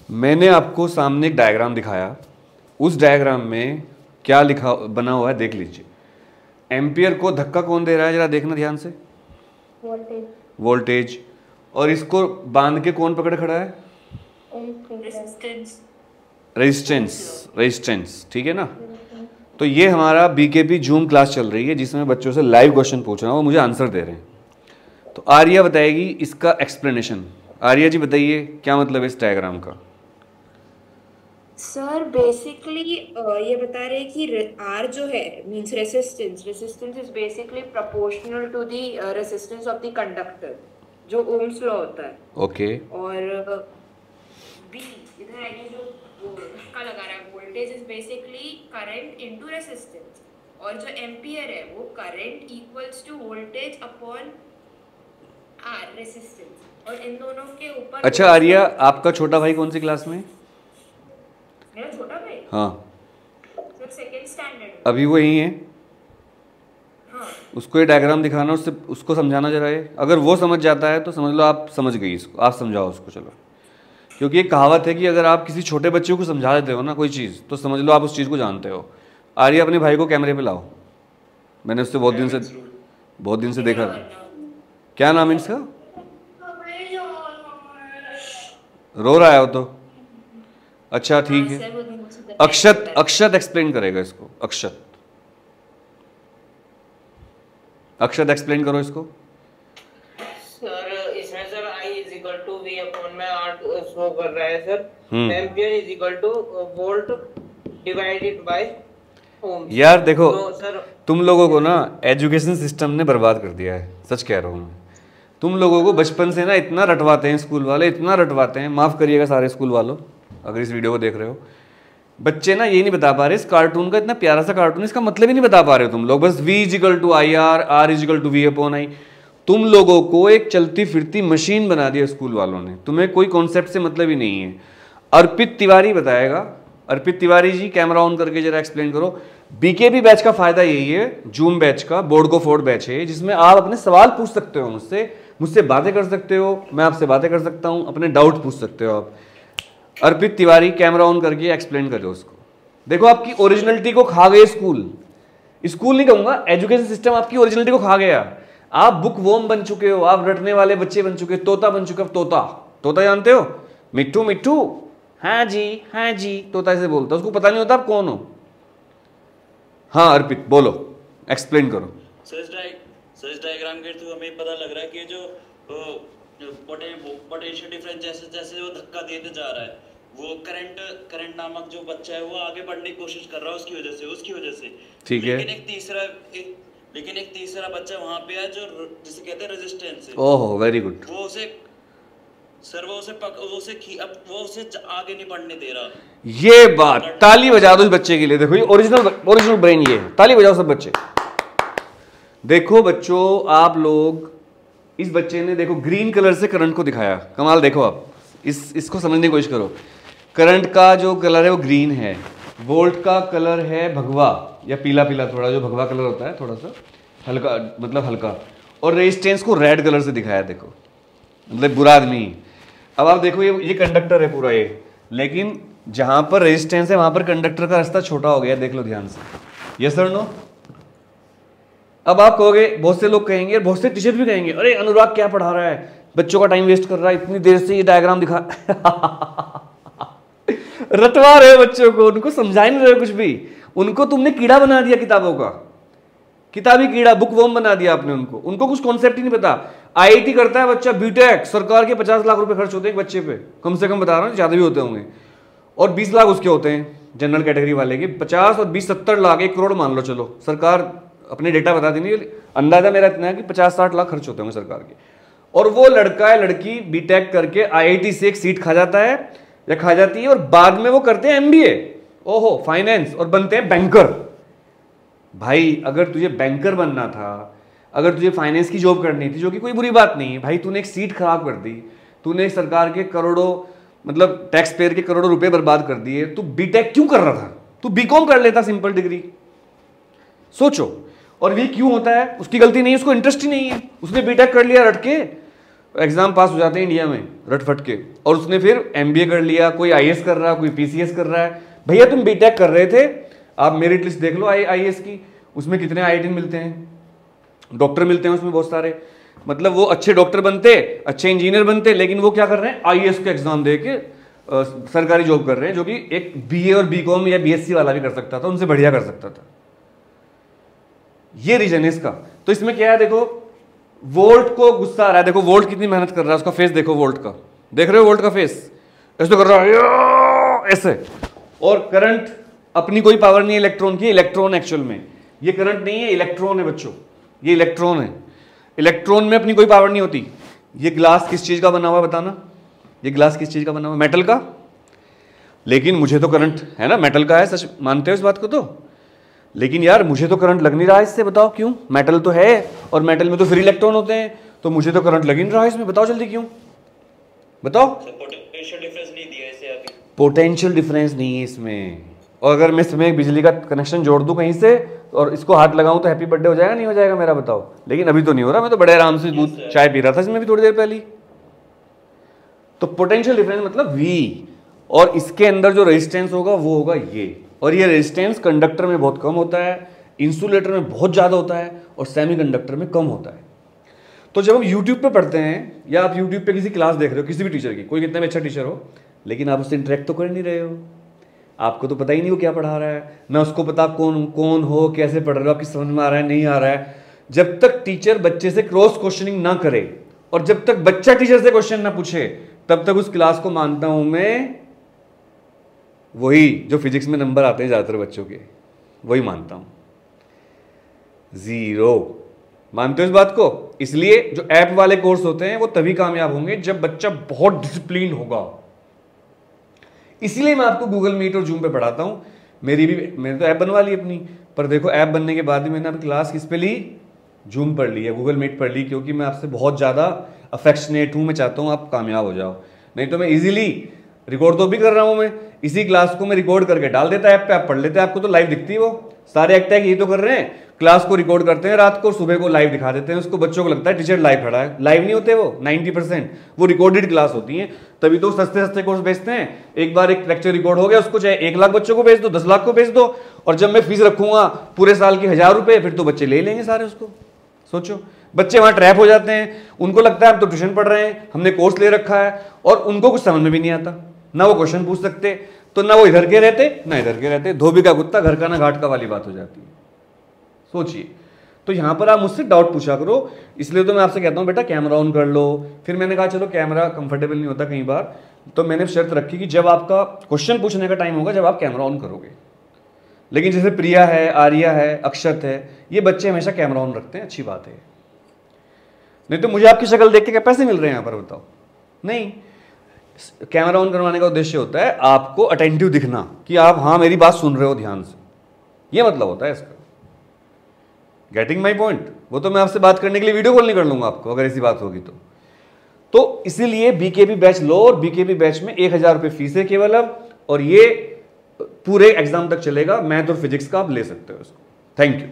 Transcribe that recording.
मैंने आपको सामने एक डायग्राम दिखाया, उस डायग्राम में क्या लिखा बना हुआ है देख लीजिए। एम्पियर को धक्का कौन दे रहा है, जरा देखना ध्यान से। वोल्टेज। वोल्टेज। और इसको बांध के कौन पकड़ खड़ा है? रेजिस्टेंस। रेजिस्टेंस। रेजिस्टेंस, ठीक है ना। तो ये हमारा बीकेपी जूम क्लास चल रही है जिसमें बच्चों से लाइव क्वेश्चन पूछ रहा हूँ, वो मुझे आंसर दे रहे हैं। तो आर्या बताएगी इसका एक्सप्लेनेशन। आर्या जी बताइए क्या मतलब है इस डायग्राम का। सर बेसिकली ये बता रहे हैं कि R जो है means resistance is basically proportional to the resistance of the conductor, जो ओम्स लॉ होता है। ओके। और B इधर आगे जो धक्का लगा रहा है, voltage is basically current into resistance, और जो एम्पियर है वो current equals to voltage upon R resistance, और इन दोनों के ऊपर। अच्छा आर्या, आपका छोटा भाई कौन सी क्लास में? मेरा छोटा भाई? हाँ सर सेकंड स्टैंडर्ड। अभी वो यही है। हाँ। उसको ये डायग्राम दिखाना, उससे उसको समझाना जरा ये। अगर वो समझ जाता है तो समझ लो आप समझ गई इसको, आप समझाओ उसको। चलो, क्योंकि एक कहावत है कि अगर आप किसी छोटे बच्चे को समझा देते हो ना कोई चीज़, तो समझ लो आप उस चीज़ को जानते हो। आर्या अपने भाई को कैमरे पे लाओ, मैंने उससे बहुत दिन से देखा। क्या नाम है इसका? रो रहा है वो तो। अच्छा ठीक है, अक्षत। अक्षत एक्सप्लेन करेगा इसको। अक्षत, अक्षत एक्सप्लेन करो इसको। सर इसमें sir I is equal to V upon में R शो कर रहा है sir. Ampere is equal to volt divided by ohm. यार देखो तो सर तुम लोगों को ना एजुकेशन सिस्टम ने बर्बाद कर दिया है, सच कह रहा हूँ मैं। तुम लोगों को बचपन से ना इतना रटवाते हैं स्कूल वाले, इतना रटवाते हैं, माफ़ करिएगा सारे स्कूल वालों अगर इस वीडियो को देख रहे हो। बच्चे ना ये नहीं बता पा रहे इस कार्टून का, इतना प्यारा सा कार्टून, इसका मतलब ही नहीं बता पा रहे हो तुम लोग। बस V equal to I R equal to V upon I। तुम लोगों को एक चलती फिरती मशीन बना दिया स्कूल वालों ने, तुम्हें कोई कॉन्सेप्ट से मतलब ही नहीं है। अर्पित तिवारी बताएगा। अर्पित तिवारी जी कैमरा ऑन करके जरा एक्सप्लेन करो। बीकेपी बैच का फायदा यही है, जूम बैच का, बोर्ड को फोड़ बैच है, जिसमें आप अपने सवाल पूछ सकते हो मुझसे बातें कर सकते हो, मैं आपसे बातें कर सकता हूं, अपने डाउट पूछ सकते हो आप। अर्पित तिवारी कैमरा ऑन करके एक्सप्लेन करो उसको। देखो आपकी ओरिजिनलिटी को खा गए स्कूल नहीं कहूंगा, एजुकेशन सिस्टम आपकी ओरिजिनलिटी को खा गया। आप बुक वॉर्म बन चुके हो, आप रटने वाले बच्चे बन चुके हो, तोता बन चुके हो। तोता जानते हो? मिट्टू मिट्टू, हाँ जी तोता ऐसे बोलता है, उसको पता नहीं होता आप कौन हो। हाँ अर्पित बोलो, एक्सप्लेन करो। सर इस डायग्राम के थ्रू हमें पता लग रहा है कि जो पोटेंशियल डिफरेंस जैसे जैसे वो धक्का देते जा रहा है, वो करंट नामक जो बच्चा है वो आगे बढ़ने की कोशिश कर रहा है उसकी वजह से। ठीक है। लेकिन एक तीसरा बच्चा वहां पे है जो जिसे कहते हैं रेजिस्टेंस है। ओहो वेरी गुड। वो उसे आगे नहीं बढ़ने दे रहा। ये बात ताली बजा दो इस बच्चे के लिए। देखो ये ओरिजिनल ब्रेन, ये ताली बजाओ सब बच्चे। देखो बच्चों, आप लोग, इस बच्चे ने देखो ग्रीन कलर से करंट को दिखाया, कमाल। देखो आप इसको समझने की कोशिश करो। करंट का जो कलर है वो ग्रीन है, वोल्ट का कलर है भगवा या पीला पीला, थोड़ा जो भगवा कलर होता है, थोड़ा सा हल्का, मतलब हल्का। और रेजिस्टेंस को रेड कलर से दिखाया, देखो मतलब बुरा आदमी। अब आप देखो ये कंडक्टर है पूरा ये, लेकिन जहां पर रेजिस्टेंस है वहां पर कंडक्टर का रास्ता छोटा हो गया, देख लो ध्यान से। यस और नो? अब आप कहोगे, बहुत से लोग कहेंगे, बहुत से टीचर भी कहेंगे, अरे अनुराग क्या पढ़ा रहा है, बच्चों का टाइम वेस्ट कर रहा है, इतनी देर से ये डायग्राम दिखा रटवा रहे हो बच्चों को, उनको समझा नहीं रहे कुछ भी। उनको तुमने कीड़ा बना दिया किताबों का, किताबी कीड़ा, बुक वॉर्म बना दिया आपने उनको कुछ कॉन्सेप्ट ही नहीं पता। IIT करता है बच्चा, बीटेक, सरकार के 50 लाख रुपए खर्च होते हैं एक बच्चे पे, कम से कम बता रहा हूँ, ज्यादा भी होते होंगे। और 20 लाख उसके होते हैं जनरल कैटेगरी वाले के, 50 और 20 70 लाख, 1 करोड़ मान लो। चलो सरकार अपने डेटा बता देनी, अंदाजा मेरा इतना है कि 50-60 लाख खर्च होते होंगे सरकार के। और वो लड़का या लड़की बीटेक करके IIT से एक सीट खा जाता है या खा जाती है, और बाद में वो करते हैं MBA, ओहो फाइनेंस, और बनते हैं बैंकर। भाई अगर तुझे बैंकर बनना था, अगर तुझे फाइनेंस की जॉब करनी थी, जो कि कोई बुरी बात नहीं है भाई, तूने एक सीट खराब कर दी, तूने सरकार के करोड़ों, मतलब टैक्स पेयर के करोड़ों रुपए बर्बाद कर दिए। तू बीटेक क्यों कर रहा था? तू बीकॉम कर लेता, सिंपल डिग्री। सोचो। और ये क्यों होता है? उसकी गलती नहीं है, उसको इंटरेस्ट ही नहीं है, उसने बीटेक कर लिया रट के, एग्जाम पास हो जाते हैं इंडिया में रटफट के, और उसने फिर MBA कर लिया, कोई IAS कर रहा है, कोई PCS कर रहा है। भैया तुम बीटेक कर रहे थे, आप मेरिट लिस्ट देख लो IAS की, उसमें कितने IIT मिलते हैं, डॉक्टर मिलते हैं उसमें बहुत सारे, मतलब वो अच्छे डॉक्टर बनते, अच्छे इंजीनियर बनते, लेकिन वो क्या कर रहे हैं, IAS का एग्जाम दे के सरकारी जॉब कर रहे हैं, जो कि एक BA और BCom या BSc वाला भी कर सकता था, उनसे बढ़िया कर सकता था। ये रीजन है इसका। तो इसमें क्या है, देखो वोल्ट को गुस्सा आ रहा है, देखो वोल्ट कितनी मेहनत कर रहा है, उसका फेस देखो वोल्ट का, देख रहे हो वोल्ट का फेस, ऐसे कर रहा है ऐसे, और करंट अपनी कोई पावर नहीं है इलेक्ट्रॉन की, इलेक्ट्रॉन एक्चुअल में ये करंट नहीं है, इलेक्ट्रॉन है बच्चों, ये इलेक्ट्रॉन है, इलेक्ट्रॉन में अपनी कोई पावर नहीं होती। ये ग्लास किस चीज का बना हुआ बताना, ये ग्लास किस चीज का बना हुआ, मेटल का, लेकिन मुझे तो करंट है ना, मेटल का है, सच मानते हो इस बात को तो, लेकिन यार मुझे तो करंट लग नहीं रहा इससे, बताओ क्यों, मेटल तो है और मेटल में तो फ्री इलेक्ट्रॉन होते हैं, तो मुझे तो करंट लग ही नहीं रहा इसमें, बताओ जल्दी क्यों, बताओ। पोटेंशियल डिफरेंस नहीं दिया इसे अभी, पोटेंशियल डिफरेंस नहीं है इसमें, और अगर मैं इसमें बिजली का कनेक्शन जोड़ दूं कहीं से और इसको हाथ लगाऊं तो हैप्पी बर्थडे हो जाएगा, नहीं हो जाएगा मेरा, बताओ। लेकिन अभी तो नहीं हो रहा, मैं तो बड़े आराम से दूध चाय पी रहा था इसमें भी थोड़ी देर पहले। तो पोटेंशियल डिफरेंस मतलब V, और इसके अंदर जो रेजिस्टेंस होगा वो होगा ये, और ये रेजिस्टेंस कंडक्टर में बहुत कम होता है, इंसुलेटर में बहुत ज़्यादा होता है, और सेमीकंडक्टर में कम होता है। तो जब हम YouTube पे पढ़ते हैं, या आप YouTube पे किसी क्लास देख रहे हो किसी भी टीचर की, कोई कितना भी अच्छा टीचर हो, लेकिन आप उससे इंटरेक्ट तो कर नहीं रहे हो, आपको तो पता ही नहीं वो क्या पढ़ा रहा है, ना उसको पता कौन हो, कैसे पढ़ रहे हो, आपकी समझ में आ रहा है नहीं आ रहा है। जब तक टीचर बच्चे से क्रॉस क्वेश्चनिंग ना करे, और जब तक बच्चा टीचर से क्वेश्चन ना पूछे, तब तक उस क्लास को मानता हूं मैं वही जो फिजिक्स में नंबर आते हैं ज़्यादातर बच्चों के, वही मानता हूं, 0। मानते हो इस बात को? इसलिए जो ऐप वाले कोर्स होते हैं वो तभी कामयाब होंगे जब बच्चा बहुत डिसिप्लिन होगा। इसीलिए मैं आपको गूगल मीट और जूम पे पढ़ाता हूं। मैंने तो ऐप बनवा ली अपनी, पर देखो ऐप बनने के बाद भी मैंने अपनी क्लास किस पे ली, जूम पर ली है, गूगल मीट पर ली, क्योंकि मैं आपसे बहुत ज़्यादा अफेक्शनेट हूँ, मैं चाहता हूँ आप कामयाब हो जाओ। नहीं तो मैं इजीली रिकॉर्ड तो भी कर रहा हूँ, मैं इसी क्लास को मैं रिकॉर्ड करके डाल देता ऐप पे, आप पढ़ लेते हैं, आपको तो लाइव दिखती है वो सारे एक्टैक यही तो कर रहे हैं, क्लास को रिकॉर्ड करते हैं रात को, सुबह को लाइव दिखा देते हैं, उसको बच्चों को लगता है टीचर लाइव खड़ा है, लाइव नहीं होते वो, 90% वो रिकॉर्डेड क्लास होती है। तभी तो सस्ते सस्ते कोर्स बेचते हैं, एक बार एक लेक्चर रिकॉर्ड हो गया, उसको चाहे 1 लाख बच्चों को बेच दो, 10 लाख को बेच दो, और जब मैं फीस रखूंगा पूरे साल की 1000 रुपये, फिर तो बच्चे ले लेंगे सारे उसको। सोचो, बच्चे वहां ट्रैप हो जाते हैं, उनको लगता है हम तो ट्यूशन पढ़ रहे हैं, हमने कोर्स ले रखा है, और उनको कुछ समझ में भी नहीं आता, ना वो क्वेश्चन पूछ सकते, तो ना वो इधर के रहते ना इधर के रहते, धोबी का कुत्ता घर का ना घाट का वाली बात हो जाती है। सोचिए, तो यहां पर आप मुझसे डाउट पूछा करो, इसलिए तो मैं आपसे कहता हूं बेटा कैमरा ऑन कर लो। फिर मैंने कहा चलो कैमरा कंफर्टेबल नहीं होता कई बार, तो मैंने शर्त रखी कि जब आपका क्वेश्चन पूछने का टाइम होगा जब आप कैमरा ऑन करोगे। लेकिन जैसे प्रिया है, आर्या है, अक्षत है, ये बच्चे हमेशा कैमरा ऑन रखते हैं, अच्छी बात है। नहीं तो मुझे आपकी शक्ल देख के क्या पैसे मिल रहे हैं यहाँ पर, बताओ? नहीं, कैमरा ऑन करवाने का उद्देश्य होता है आपको अटेंटिव दिखना, कि आप हाँ मेरी बात सुन रहे हो ध्यान से, ये मतलब होता है इसका। Getting my point? वो तो मैं आपसे बात करने के लिए वीडियो कॉल नहीं कर लूंगा आपको, अगर ऐसी बात होगी तो इसीलिए बीकेबी बैच लो, और बीकेबी बैच में 1000 रुपये फीस है केवल अब, और ये पूरे एग्जाम तक चलेगा, मैथ और फिजिक्स का आप ले सकते हो इसको। Thank you.